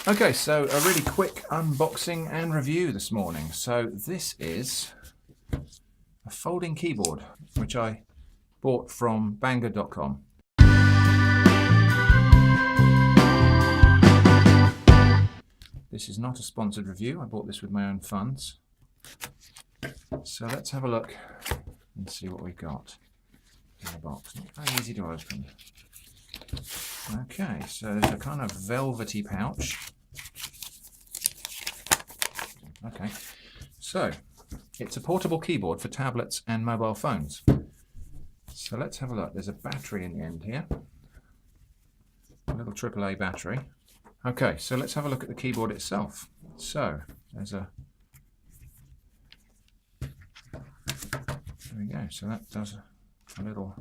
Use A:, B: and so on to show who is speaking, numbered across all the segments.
A: Okay, so a really quick unboxing and review this morning. So this is a folding keyboard, which I bought from Banggood.com. This is not a sponsored review. I bought this with my own funds. So let's have a look and see what we've got in the box. Not very easy to open. Okay, so there's a kind of velvety pouch. Okay, so it's a portable keyboard for tablets and mobile phones. So let's have a look. There's a battery in the end here, a little AAA battery. Okay, so let's have a look at the keyboard itself. So there's there we go. So that does a little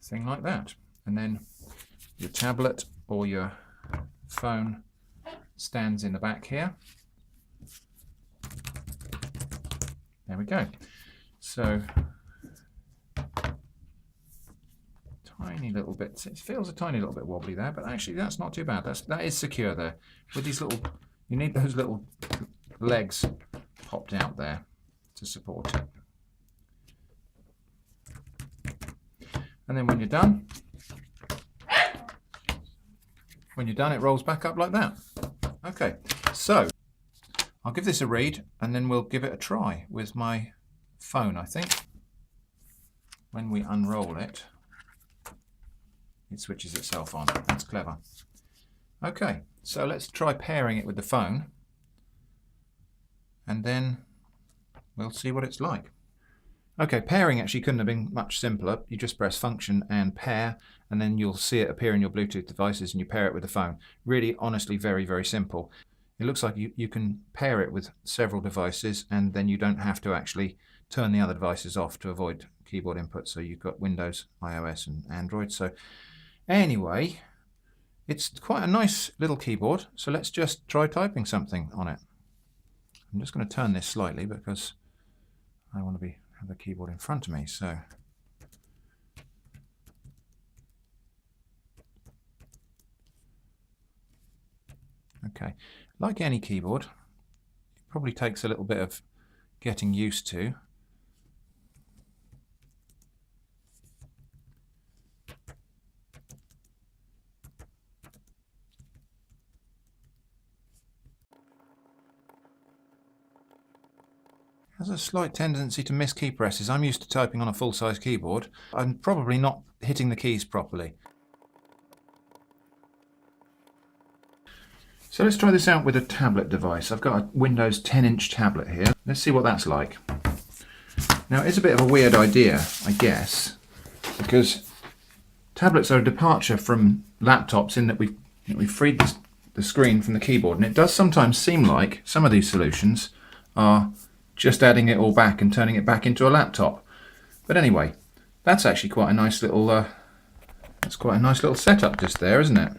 A: thing like that, and then your tablet or your phone stands in the back here. There we go. So tiny little bits. It feels a tiny little bit wobbly there, but actually that's not too bad. That is secure there. With these little, you need those little legs popped out there to support it. And then when you're done, it rolls back up like that. Okay, so I'll give this a read and then we'll give it a try with my phone, I think. When we unroll it, it switches itself on. That's clever. Okay, so let's try pairing it with the phone and then we'll see what it's like. Okay, pairing actually couldn't have been much simpler. You just press function and pair, and then you'll see it appear in your Bluetooth devices and you pair it with the phone. Really, honestly, very, very simple. It looks like you can pair it with several devices and then you don't have to actually turn the other devices off to avoid keyboard input. So you've got Windows, iOS and Android. So anyway, it's quite a nice little keyboard. So let's just try typing something on it. I'm just going to turn this slightly because I want to have the keyboard in front of me. So okay, like any keyboard, it probably takes a little bit of getting used to. Has a slight tendency to miss key presses. I'm used to typing on a full-size keyboard. I'm probably not hitting the keys properly. So let's try this out with a tablet device. I've got a Windows 10-inch tablet here. Let's see what that's like. Now it's a bit of a weird idea, I guess, because tablets are a departure from laptops in that we've freed the screen from the keyboard, and it does sometimes seem like some of these solutions are just adding it all back and turning it back into a laptop. But anyway, that's actually quite a nice little setup just there, isn't it?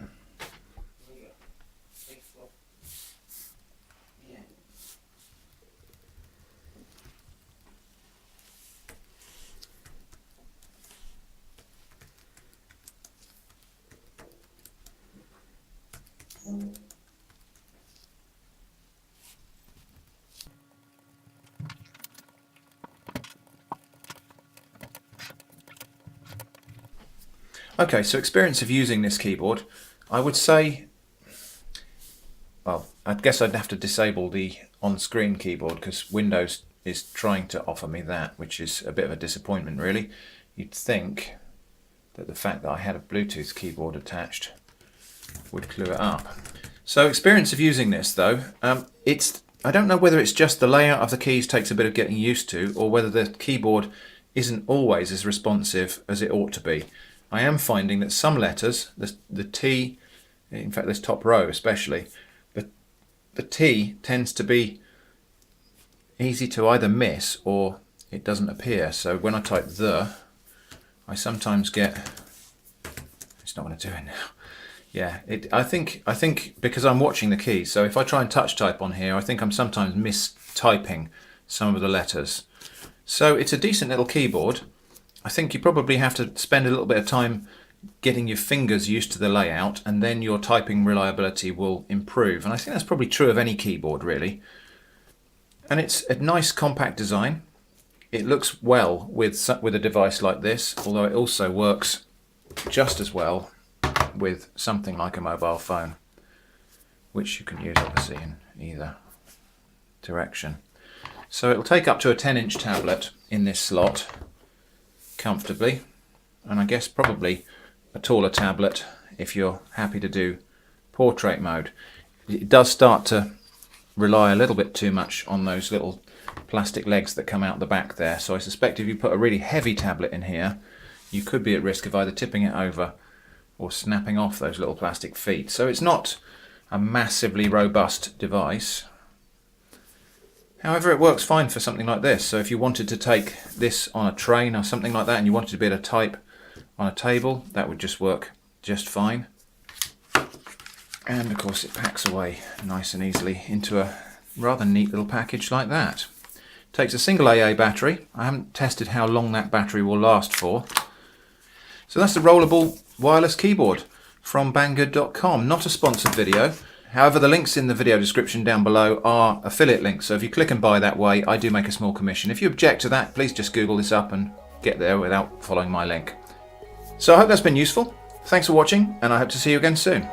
A: Okay, so experience of using this keyboard, I would say, well, I guess I'd have to disable the on-screen keyboard because Windows is trying to offer me that, which is a bit of a disappointment really. You'd think that the fact that I had a Bluetooth keyboard attached would clue it up. So experience of using this though, I don't know whether it's just the layout of the keys takes a bit of getting used to, or whether the keyboard isn't always as responsive as it ought to be. I am finding that some letters, the T, in fact this top row especially, the T tends to be easy to either miss or it doesn't appear. So when I type the, I sometimes get, it's not going to do it now. Yeah, I think because I'm watching the keys, so if I try and touch type on here, I think I'm sometimes mistyping some of the letters. So it's a decent little keyboard. I think you probably have to spend a little bit of time getting your fingers used to the layout, and then your typing reliability will improve. And I think that's probably true of any keyboard really. And it's a nice compact design. It looks well with a device like this, although it also works just as well with something like a mobile phone, which you can use obviously in either direction. So it'll take up to a 10-inch tablet in this slot comfortably, and I guess probably a taller tablet if you're happy to do portrait mode. It does start to rely a little bit too much on those little plastic legs that come out the back there, so I suspect if you put a really heavy tablet in here, you could be at risk of either tipping it over or snapping off those little plastic feet. So it's not a massively robust device. However, it works fine for something like this. So if you wanted to take this on a train or something like that and you wanted to be able to type on a table, that would just work just fine. And of course it packs away nice and easily into a rather neat little package like that. Takes a single AA battery. I haven't tested how long that battery will last for. So that's the Rollable wireless keyboard from Banggood.com. Not a sponsored video. However, the links in the video description down below are affiliate links, so if you click and buy that way, I do make a small commission. If you object to that, please just Google this up and get there without following my link. So I hope that's been useful. Thanks for watching, and I hope to see you again soon.